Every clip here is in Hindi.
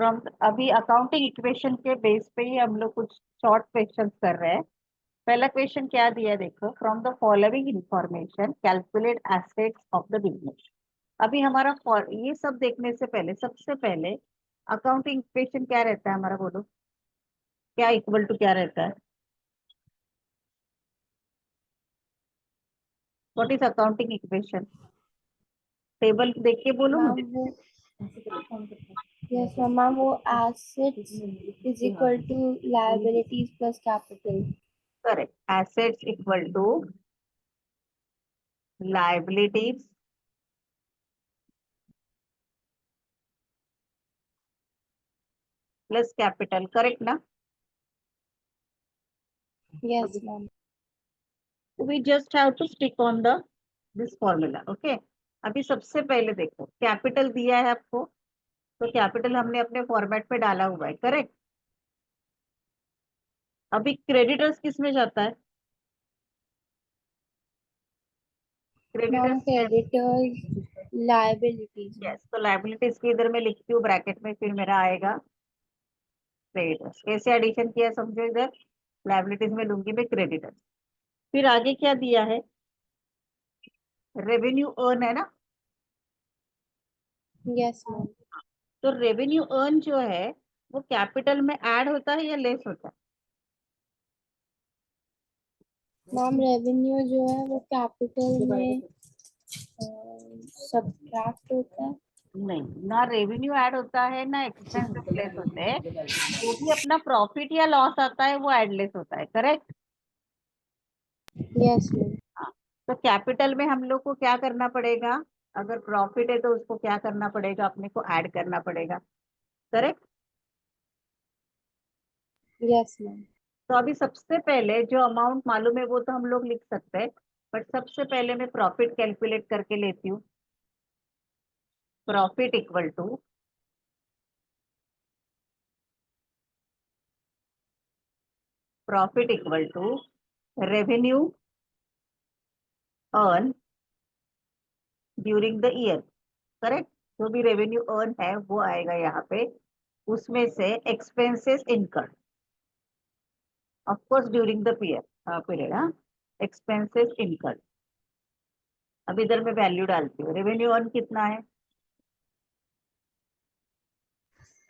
फ्रॉम अभी अकाउंटिंग इक्वेशन के बेस पे ही हम लोग कुछ शॉर्ट क्वेश्चन कर रहे हैं। पहला क्वेश्चन क्या दिया है देखो, from the following information calculate assets of the business. अभी हमारा ये सब देखने से पहले सबसे पहले अकाउंटिंग इक्वेशन क्या रहता है हमारा, बोलो क्या इक्वल टू क्या रहता है? What is accounting equation? Table देख के बोलो मैम मुझे। वो यस मैम वो assets is equal to liabilities plus capital. Correct, assets equal to liabilities plus capital, correct ना? Yes ma'am. we just have to stick on the this formula, okay? अभी सबसे पहले देखो कैपिटल दिया है आपको, तो कैपिटल हमने अपने फॉर्मेट पे डाला हुआ है, करेक्ट? अभी क्रेडिटर्स किस में जाता है? मैम क्रेडिटर्स में, क्रेडिटर्स लायबिलिटीज में। यस, तो लाइबिलिटीज की इधर मैं लिखती हूँ ब्रैकेट में, फिर मेरा आएगा क्रेडिटर्स। कैसे एडिशन किया समझो, इधर लाइबिलिटीज में लूंगी मैं क्रेडिटर्स। फिर आगे क्या दिया है? रेवेन्यू अर्न है ना? Yes ma'am. तो रेवेन्यू अर्न जो है वो कैपिटल में ऐड होता है या लेस होता है? मैम रेवेन्यू जो है वो कैपिटल में सब्ट्रैक्ट होता है। नहीं, ना रेवेन्यू ऐड होता है ना एक्सपेंसेस लेस होते हैं। जो भी अपना प्रॉफिट या लॉस आता है वो एड लेस होता है, करेक्ट? Yes ma'am. हाँ, तो कैपिटल में हम लोग को क्या करना पड़ेगा? अगर प्रॉफिट है तो उसको क्या करना पड़ेगा, अपने को ऐड करना पड़ेगा, करेक्ट? Yes ma'am. तो अभी सबसे पहले जो अमाउंट मालूम है वो तो हम लोग लिख सकते हैं, बट सबसे पहले मैं प्रॉफिट कैलकुलेट करके लेती हूँ। Profit equal to revenue earn during the year, correct? जो भी रेवेन्यू अर्न है वो आएगा यहाँ पे, उसमें से expenses incurred of course during the period, हाँ, एक्सपेंसेस इनकर्ड। अब इधर मैं वैल्यू डालती हूँ, रेवेन्यू अर्न कितना है?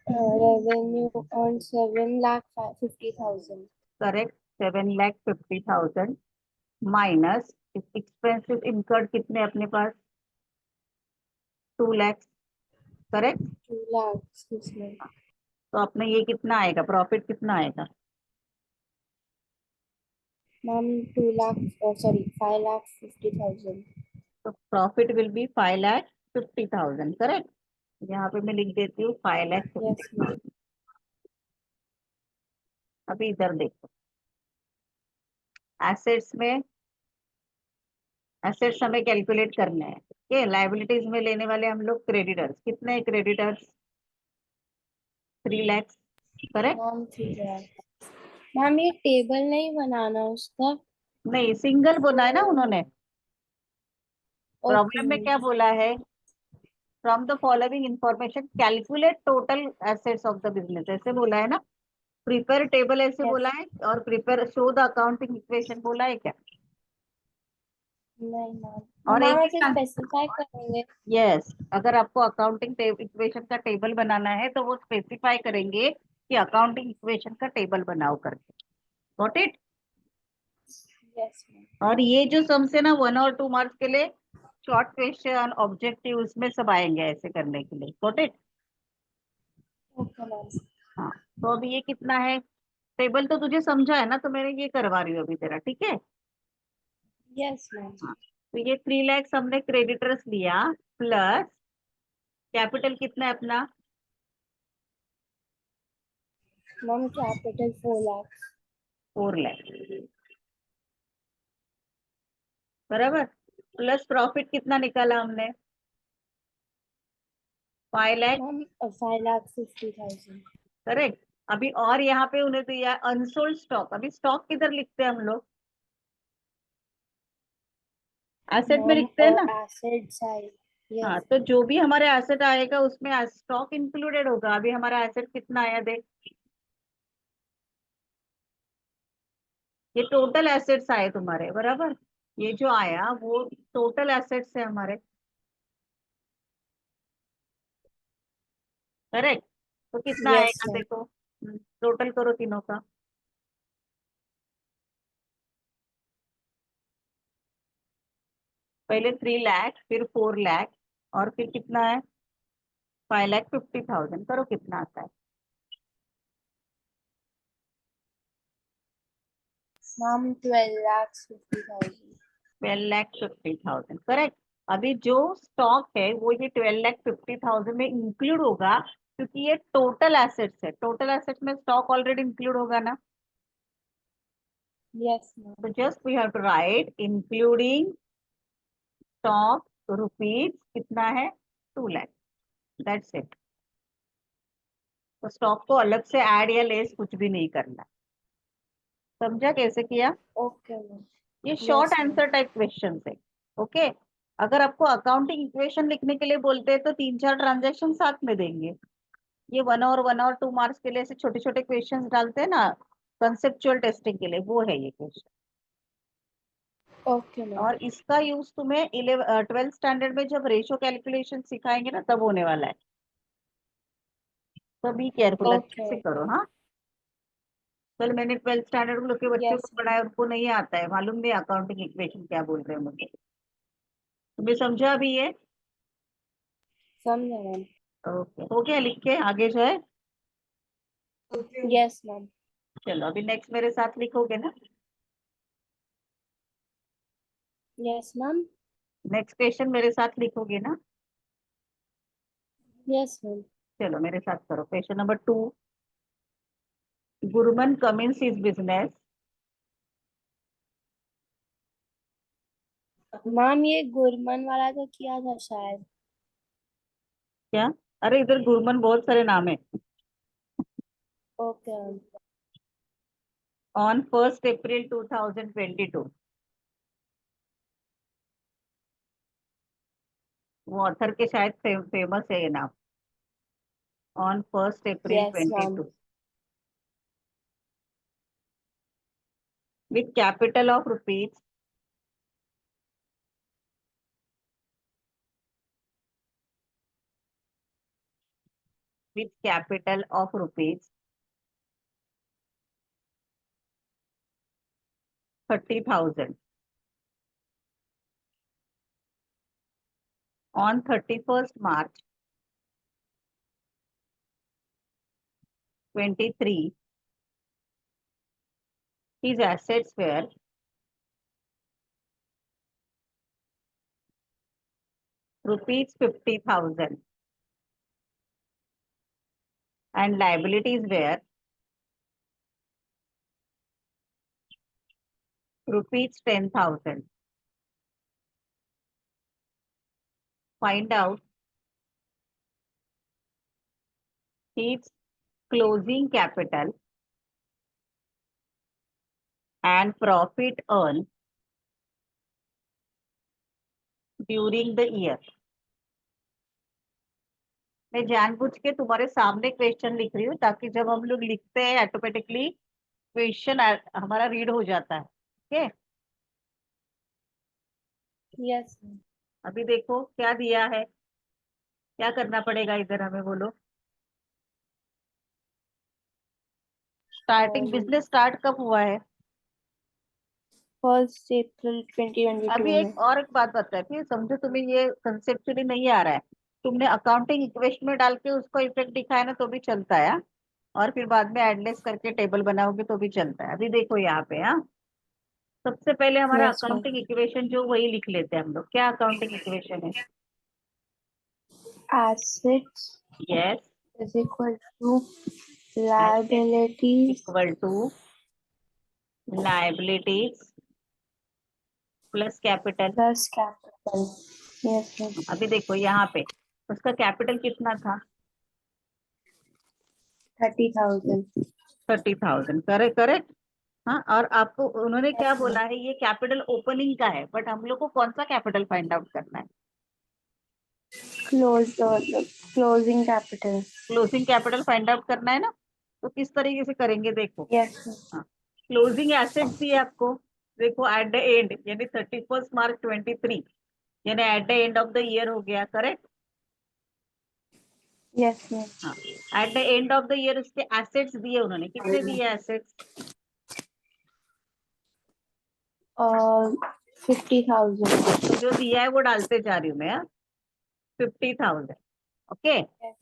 Revenue on 7,50,000। Correct, 7,50,000 minus expenses incurred कितने अपने पास? 2 लाख, करेक्ट? 2 lakhs इसमें। तो अपने ये कितना आएगा, प्रॉफिट कितना आएगा? Ma'am 2 lakh sorry 5,50,000। तो प्रॉफिट विल बी 5,50,000, करेक्ट? यहाँ पे मैं लिख देती हूँ 5,50,000। Yes ma'am. अभी इधर देखो, एसेट्स में एसेट्स हमें कैलकुलेट करने हैं, ओके? लाइबिलिटीज में लेने वाले हम लोग क्रेडिटर्स, कितने creditors? 3 lakh, correct? Ma'am 3 lakh. Ma'am ये टेबल नहीं बनाना उसका। नहीं, सिंगल बोला है ना उन्होंने। ओके प्रॉब्लम में मैम। क्या बोला है? From the following information calculate total assets of the business, ऐसे बोला है ना? प्रिपेयर टेबल ऐसे बोला यस। है, और prepare show the accounting equation बोला है क्या? नहीं मैम, और मैम एक ऐसे एक, स्पेसिफाई करेंगे। यस, अगर आपको अकाउंटिंग इक्वेशन का टेबल बनाना है तो वो स्पेसिफाई करेंगे कि अकाउंटिंग इक्वेशन का टेबल बनाओ करके, गॉट इट? Yes ma'am. और ये जो सम्स है ना 1 और 2 मार्क्स के लिए, शॉर्ट क्वेश्चन ऑब्जेक्टिव उसमें सब आएंगे ऐसे करने के लिए, गॉट इट? Okay ma'am. हाँ, तो अभी ये कितना है? टेबल तो तुझे समझा है ना, तो मैंने ये करवा रही हूँ अभी तेरा, ठीक है? Yes ma'am. हाँ, तो ये 3 लाख हमने क्रेडिटर्स लिया, प्लस कैपिटल कितना है अपना? Ma'am capital 4 lakh. 4 लाख, बराबर। प्लस प्रॉफिट कितना निकाला हमने? 5 लाख, मैम 5,50,000। करेक्ट? अभी और यहाँ पे उन्हें दिया अनसोल्ड स्टॉक, अभी स्टॉक किधर लिखते हैं हम लोग? एसेट में मैम लिखते हैं ना? Asset side. हाँ, Yes. तो जो भी हमारे एसेट आएगा उसमें स्टॉक इंक्लूडेड होगा। अभी हमारा एसेट कितना आया देख, ये टोटल एसेट्स आए तुम्हारे, बराबर। ये जो आया वो टोटल एसेट्स है हमारे, करेक्ट। तो कितना Yes, आएगा ma'am. देखो, टोटल करो तीनों का। पहले 3 लाख, फिर 4 लाख, और फिर कितना है, 5,50,000। करो कितना आता है। Ma'am, 12,50,000. 12,50,000, करेक्ट। अभी जो स्टॉक है वो ये 12,50,000 में इंक्लूड होगा, क्योंकि ये टोटल एसेट्स है। टोटल एसेट्स में स्टॉक ऑलरेडी इंक्लूड होगा ना। Yes, तो ma'am. Just we have to write including stock rupees कितना है, 2 लाख, दैट्स इट। तो स्टॉक को अलग से ऐड या लेस कुछ भी नहीं करना। समझा कैसे किया। Okay, ma'am. ये short Yes, ma'am. Answer type question है। ओके। अगर आपको अकाउंटिंग इक्वेशन लिखने के लिए बोलते हैं तो 3-4 ट्रांजेक्शन साथ में देंगे। ये 1 और 2 मार्क्स के लिए ऐसे छोटे छोटे क्वेश्चंस डालते हैं ना, कंसेप्चुअल टेस्टिंग के लिए, वो है ये क्वेश्चन। Okay, ma'am. और इसका यूज तुम्हें 12th स्टैंडर्ड में जब रेशो कैलकुलेशन सिखाएंगे ना, तब होने वाला है। तो बी केयरफुल, अच्छे से Okay. करो। हाँ, कल मैंने 12th स्टैंडर्ड के बच्चों को Yes, ma'am. पढ़ाया, उनको नहीं आता है, मालूम नहीं अकाउंटिंग इक्वेशन क्या बोल रहे हैं मुझे। तुम्हें समझा अभी ये। समझा, ma'am. ओके, हो गया लिख के आगे जो है। Yes, ma'am. चलो अभी नेक्स्ट मेरे साथ लिखोगे ना। Yes, ma'am. नेक्स्ट क्वेश्चन मेरे साथ लिखोगे ना। Yes, ma'am. चलो मेरे साथ करो, question number 2। Gurman Cummins is business. Ma'am, ये गुरमन वाला तो किया था शायद. क्या, अरे इधर गुरमन बहुत सारे नाम है। Okay, ma'am. ऑन 1 अप्रैल 2022, वो ऑथर के शायद फेमस है ये नाम। On 1 April Yes, twenty ma'am. Two with capital of rupees with capital of rupees 30,000 on 31st March 23, his assets were rupees 50,000 and liabilities were rupees 10,000. Find out his closing capital and profit earned during the year. मैं जानबूझ के तुम्हारे सामने क्वेश्चन लिख रही हूँ, ताकि जब हम लोग लिखते हैं ऑटोमेटिकली क्वेश्चन हमारा रीड हो जाता है। ओके। Yes, ma'am. अभी देखो क्या दिया है, क्या करना पड़ेगा इधर हमें, बोलो। स्टार्टिंग Um, बिजनेस स्टार्ट कब हुआ है। 1st April 2022 अभी में. एक बात बताती हूँ, समझो तुम्हें ये कंसेप्चुअली नहीं आ रहा है, तुमने अकाउंटिंग इक्वेशन में डाल के उसको इफेक्ट दिखाया ना, तो भी चलता है। हाँ? और फिर बाद में एडलेस करके टेबल बनाओगे तो भी चलता है। अभी देखो यहाँ पे, हाँ, सबसे पहले हमारा Yes, ma'am. अकाउंटिंग इक्वेशन जो, वही लिख लेते हैं हम लोग। क्या अकाउंटिंग इक्वेशन है। Assets yes, is equal to asset liabilities equal to liabilities plus capital. plus capital. Yes, ma'am. अभी देखो यहाँ पे उसका कैपिटल कितना था, 30,000. 30,000, करेक्ट करेक्ट। हाँ, और आपको उन्होंने क्या Yes, बोला ma'am. है, ये कैपिटल ओपनिंग का है, बट हम लोग को कौन सा कैपिटल फाइंड आउट करना है। Closing capital. Closing capital find out करना है ना, तो किस तरीके से करेंगे देखो। यस। हाँ, क्लोजिंग एसेट्स दिए आपको, देखो एट द एंड यानी 31 मार्च 23, यानी at the end of the year हो गया, करेक्ट। Yes ma'am. हाँ, at the end of the year उसके एसेट्स दिए उन्होंने, कितने दिए एसेट्स? और 50,000। तो जो दिया है वो डालते जा रही हूँ मैं, 50,000, ओके।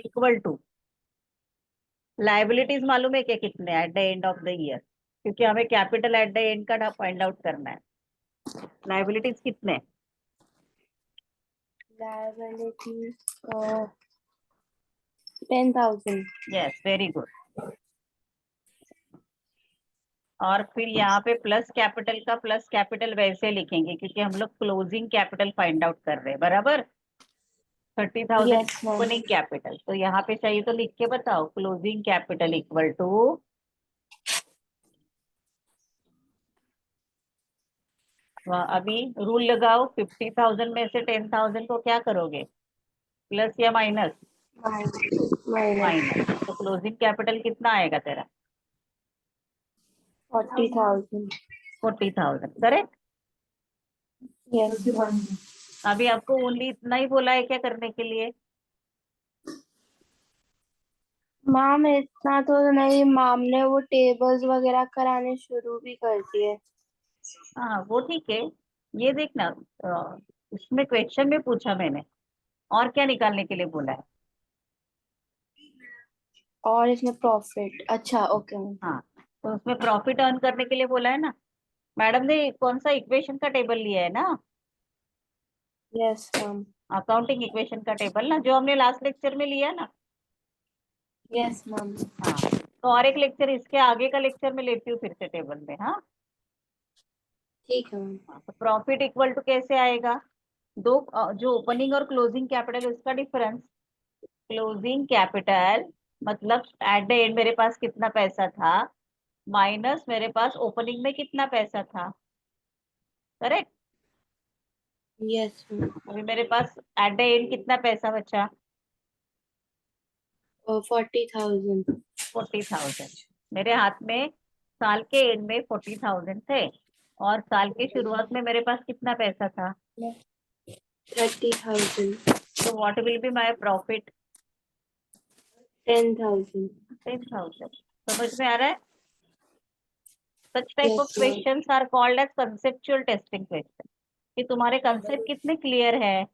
इक्वल टू लाइबिलिटीज मालूम है क्या कितने eight the end of the year, क्योंकि हमें कैपिटल एट द एंड का फाइंड आउट करना है। लाइबिलिटीज कितने? लायबिलिटी 10,000। Yes, very good. और फिर यहाँ पे प्लस कैपिटल का प्लस कैपिटल वैसे लिखेंगे क्योंकि हम लोग क्लोजिंग कैपिटल फाइंड आउट कर रहे हैं, बराबर। 30,000 यस मैम। ओपनिंग कैपिटल, तो यहाँ पे चाहिए तो लिख के बताओ, क्लोजिंग कैपिटल इक्वल टू, अभी रूल लगाओ, 50,000 में से 10,000 को क्या करोगे, प्लस या माइनस? माइनस। माइनस। तो क्लोजिंग कैपिटल कितना आएगा तेरा? 40,000। 40,000, करेक्ट। Yes ma'am. अभी आपको ओनली इतना ही बोला है क्या करने के लिए? मैम इतना तो नहीं, मैम ने वो टेबल्स वगैरह कराने शुरू भी कर दिए। हाँ वो ठीक है। ये देखना, उसमें क्वेश्चन में पूछा मैंने, और क्या निकालने के लिए बोला है? और इसमें प्रॉफिट, अच्छा ओके मैम। हाँ, तो उसमें प्रॉफिट अर्न करने के लिए बोला है ना। मैडम ने कौन सा इक्वेशन का टेबल लिया है ना? Yes ma'am. अकाउंटिंग इक्वेशन का टेबल ना, जो हमने लास्ट लेक्चर में लिया ना। Yes ma'am. हाँ, तो और एक लेक्चर इसके आगे का लेक्चर में लेती हूँ फिर से टेबल में, हाँ। ठीक है मैम। हाँ, तो प्रॉफिट इक्वल टू कैसे आएगा, दो जो ओपनिंग और क्लोजिंग कैपिटल उसका डिफरेंस। क्लोजिंग कैपिटल मतलब एट द एंड मेरे पास कितना पैसा था, माइनस मेरे पास ओपनिंग में कितना पैसा था, करेक्ट। Yes ma'am. अभी मेरे पास एट द एंड कितना पैसा बचा? 40,000। 40,000। मेरे हाथ में साल के एंड में 40,000 थे, और साल के शुरुआत में मेरे पास कितना पैसा था? 30,000। तो what will be my profit? 10,000। 10,000। समझ में आ रहा है? Such type of yes ma'am. Questions are called as conceptual testing question, कि तुम्हारे कंसेप्ट कितने क्लियर है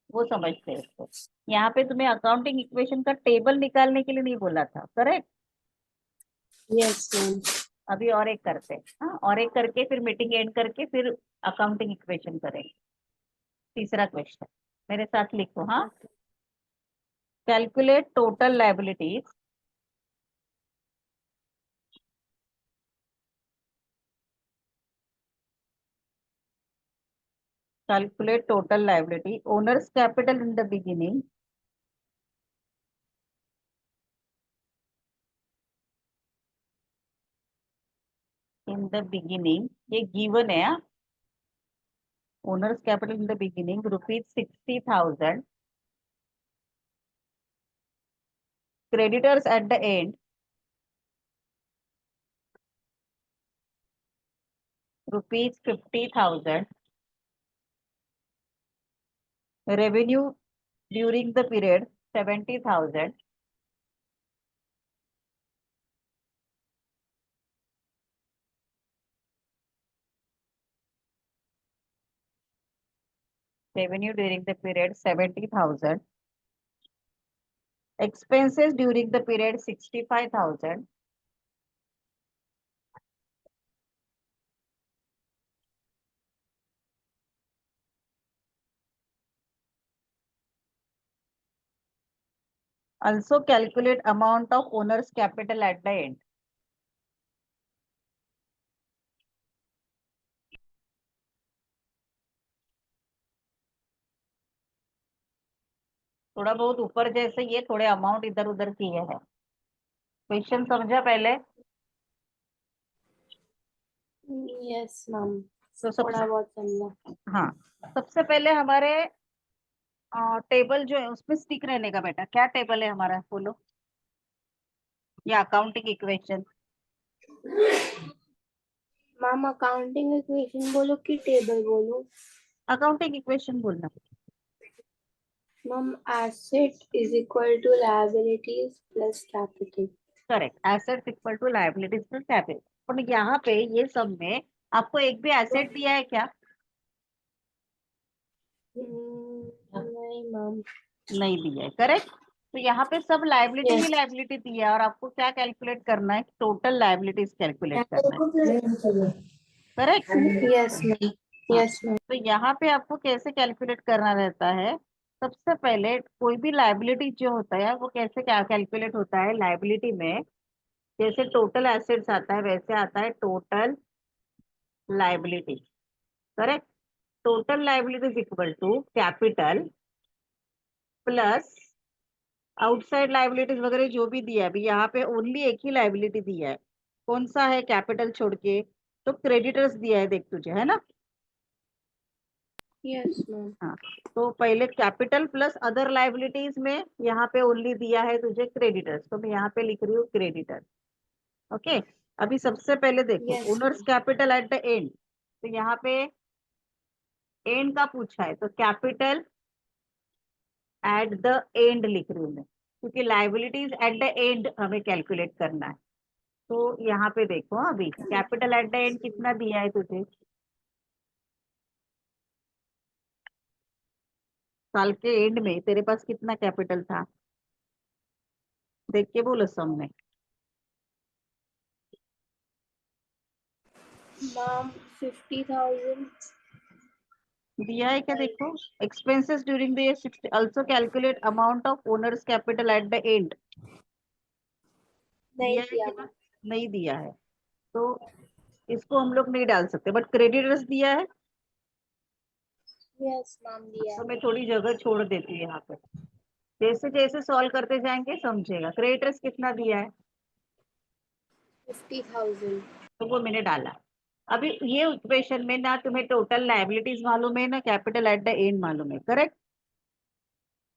वो समझते हैं उसको। यहाँ पे तुम्हें अकाउंटिंग इक्वेशन का टेबल निकालने के लिए नहीं बोला था, करेक्ट। Yes ma'am. अभी और एक करते हैं, हाँ, और एक करके फिर मीटिंग एंड करके फिर अकाउंटिंग इक्वेशन करेंगे। तीसरा क्वेश्चन मेरे साथ लिखो, हाँ। Calculate total liabilities calculate total liability, owner's capital in the beginning, in the beginning, ये given है, हाँ? Owner's capital in the beginning rupees 60,000, creditors at the end rupees 50,000, revenue during the period 70,000, revenue during the period 70,000, expenses during the period 65,000, also calculate amount of owner's capital at the end. थोड़ा बहुत ऊपर जैसे ये थोड़े अमाउंट इधर उधर किए हैं। क्वेश्चन समझा पहले? Yes ma'am. तो थोड़ा बहुत समझा। हाँ, सबसे पहले हमारे टेबल जो है उसमें स्टिक रहने का बेटा, क्या टेबल है हमारा बोलो, या accounting equation? Ma'am accounting equation बोलो कि टेबल बोलो? अकाउंटिंग इक्वेशन बोलना। Ma'am asset is equal to liabilities plus capital. Correct, assets equal to liabilities plus capital. पर यहाँ पे ये सब में आपको एक भी एसेट दिया है क्या? नहीं मैम। नहीं दिया है, करेक्ट। तो यहाँ पे सब लायबिलिटी ही यस लायबिलिटी दी है, और आपको क्या कैलकुलेट करना है? टोटल लायबिलिटीज कैलकुलेट करना है, करेक्ट। Yes ma'am. हाँ, यस मैम। तो यहाँ पे आपको कैसे कैलकुलेट करना रहता है? सबसे पहले कोई भी लायबिलिटी जो होता है वो कैसे क्या कैलकुलेट होता है लायबिलिटी में? जैसे टोटल एसेट्स आता है वैसे आता है total liability, correct. Total liability is equal to capital plus outside liabilities वगैरह जो भी दिया है। अभी यहाँ पे ओनली एक ही लायबिलिटी दिया है, कौन सा है? कैपिटल छोड़ के, तो क्रेडिटर्स दिया है, देख तुझे, है ना? Yes ma'am. हाँ, तो पहले कैपिटल प्लस अदर लायबिलिटीज में यहाँ पे ओनली दिया है तुझे क्रेडिटर्स, तो मैं यहाँ पे लिख रही हूँ क्रेडिटर। ओके, अभी सबसे पहले देखो yes owners capital eight the and, तो यहाँ पे एंड का पूछा है तो कैपिटल एट द एंड लिख रही हूँ मैं, क्योंकि लायबिलिटीज एट द एंड हमें कैलकुलेट करना है। तो यहाँ पे देखो अभी कैपिटल एट द एंड कितना दिया है तुझे? साल के एंड में तेरे पास कितना कैपिटल था? देख के बोलो सम में। मैम 50,000। दिया है क्या देखो? Expenses during the year also calculate amount of owners capital eight the and, नहीं दिया है दिया क्या? मैम। नहीं दिया है, तो इसको हम लोग नहीं डाल सकते, बट क्रेडिटर्स दिया है, यस मैम दिया तो है। मैं थोड़ी जगह छोड़ देती हूँ यहाँ पे। जैसे जैसे सॉल्व करते जाएंगे समझेगा। क्रेडिटर्स कितना दिया है? 50,000। तो वो मैंने डाला। अभी ये इक्वेशन में ना तुम्हें टोटल लायबिलिटीज मालूम है ना कैपिटल एट द एंड मालूम है, करेक्ट।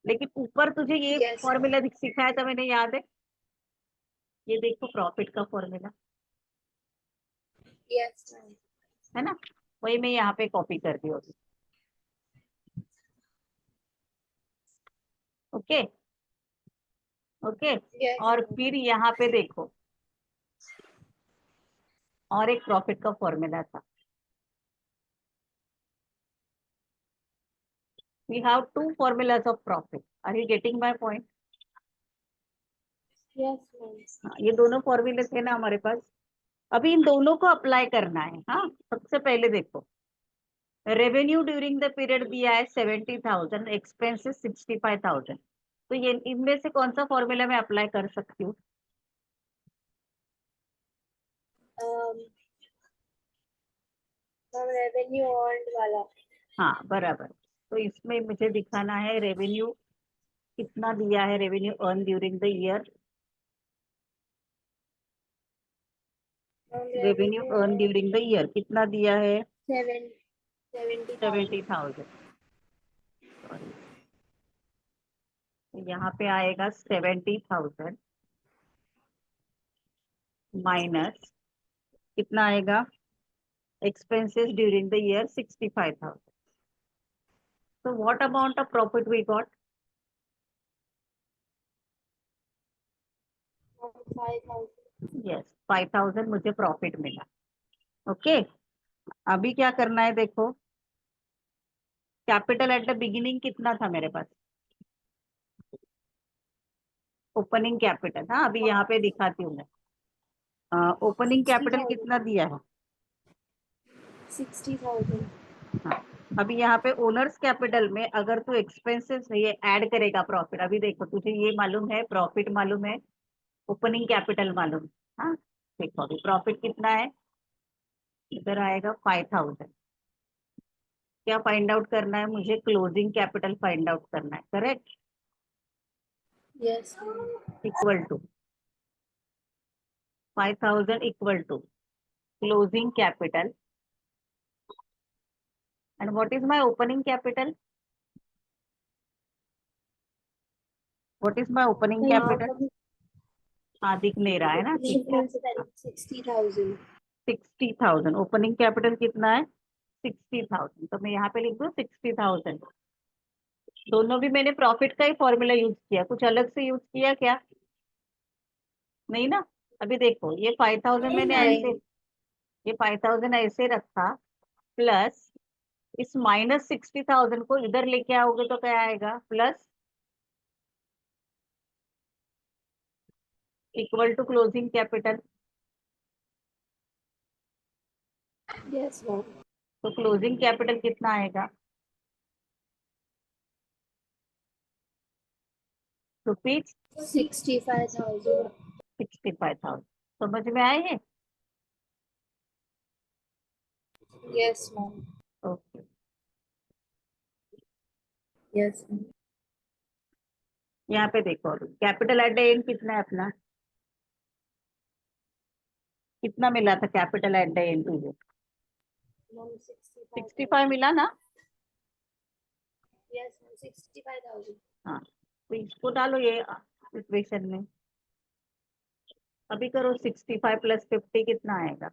लेकिन ऊपर तुझे ये यस मैम। फॉर्मूला सिखाया था मैंने, याद है? ये देखो प्रॉफिट का फॉर्मूला, यस मैम। है ना? वही मैं यहाँ पे कॉपी कर दी होगी। Okay, okay. यस और मैम। फिर यहाँ पे देखो और एक प्रॉफिट का फॉर्मूला था। We have two formulas of profit, are you getting my point? Yes ma'am. ये दोनों फॉर्मूले थे ना हमारे पास, अभी इन दोनों को अप्लाई करना है। हाँ, सबसे पहले देखो रेवेन्यू ड्यूरिंग द पीरियड दिया है 70,000, एक्सपेंसेस 65,000, तो ये इनमें से कौन सा फॉर्मूला मैं अप्लाई कर सकती हूँ? मैम रेवेन्यू अर्न्ड वाला। हाँ बराबर, तो इसमें मुझे दिखाना है रेवेन्यू कितना दिया है, revenue earn during the year, ma'am revenue revenue earn during the year कितना दिया है? 70,000। 70,000, सॉरी, तो यहाँ पे आएगा 70,000 माइनस कितना आएगा? Expenses during the year 65,000, so what amount of profit we got? 5,000। yes, 5,000 मुझे प्रॉफिट मिला। ओके, अभी क्या करना है देखो, कैपिटल एट द बिगिनिंग कितना था मेरे पास? ओपनिंग कैपिटल, हाँ अभी यहाँ पे दिखाती हूँ मैं। Opening capital 60,000। कितना दिया है? 60,000। हाँ, अभी यहाँ पे ओनर्स कैपिटल में अगर तू एक्सपेंसेस ये ऐड करेगा प्रॉफिट, अभी देखो तुझे ये मालूम है, प्रॉफिट मालूम है, ओपनिंग कैपिटल मालूम है। हाँ, देखो अभी प्रॉफिट कितना है, इधर आएगा 5,000। क्या फाइंड आउट करना है मुझे? क्लोजिंग कैपिटल फाइंड आउट करना है, correct. Yes ma'am. Equal to 5,000 equal to closing capital, and what is my opening capital? What is my opening capital? हाँ, दिख नहीं रहा है ना, ठीक है। 60,000. 60,000 ओपनिंग कैपिटल कितना है? 60,000, तो मैं यहाँ पे लिख दूँ 60,000। दोनों भी मैंने प्रॉफिट का ही फॉर्मूला यूज किया, कुछ अलग से यूज किया क्या? नहीं ना। अभी देखो, ये 5,000 मैंने ऐसे, ये 5,000 ऐसे रखा, प्लस इस -60,000 को इधर लेके आओगे तो क्या आएगा? Plus equal to closing capital. Yes, ma'am. तो क्लोजिंग कैपिटल कितना आएगा? रुपीज 65,000. 65,000। समझ में आए हैं? Yes, ma'am. Okay. Yes, ma'am. यहाँ पे देखो, कैपिटल एट द एंड कितना है अपना? कितना मिला था कैपिटल एट द एंड तुझे? Ma'am, 65 मिला ना? Yes, ma'am. 65,000. हाँ, तो इसको डालो ये इक्वेशन में। अभी करो 65 + 50 कितना आएगा?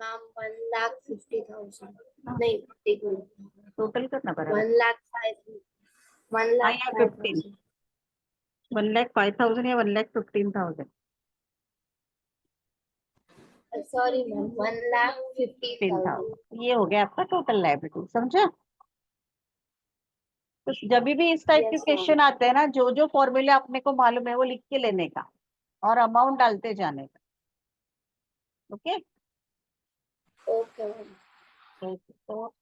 Ma'am, 1,50,000. हाँ, नहीं, एक मिनट. टोटल करना बराबर। 1,05,000. हाँ, या 15, 1,05,000. 1,05,000 या 1,15,000? Sorry, ma'am. 1,15,000. 10,000, ये हो गया आपका टोटल लायबिलिटी, समझा? तो जब भी इस टाइप के Yes, ma'am. क्वेश्चन आते हैं ना, जो जो फॉर्मूला अपने को मालूम है वो लिख के लेने का और अमाउंट डालते जाने का। ओके। Okay, ma'am. तो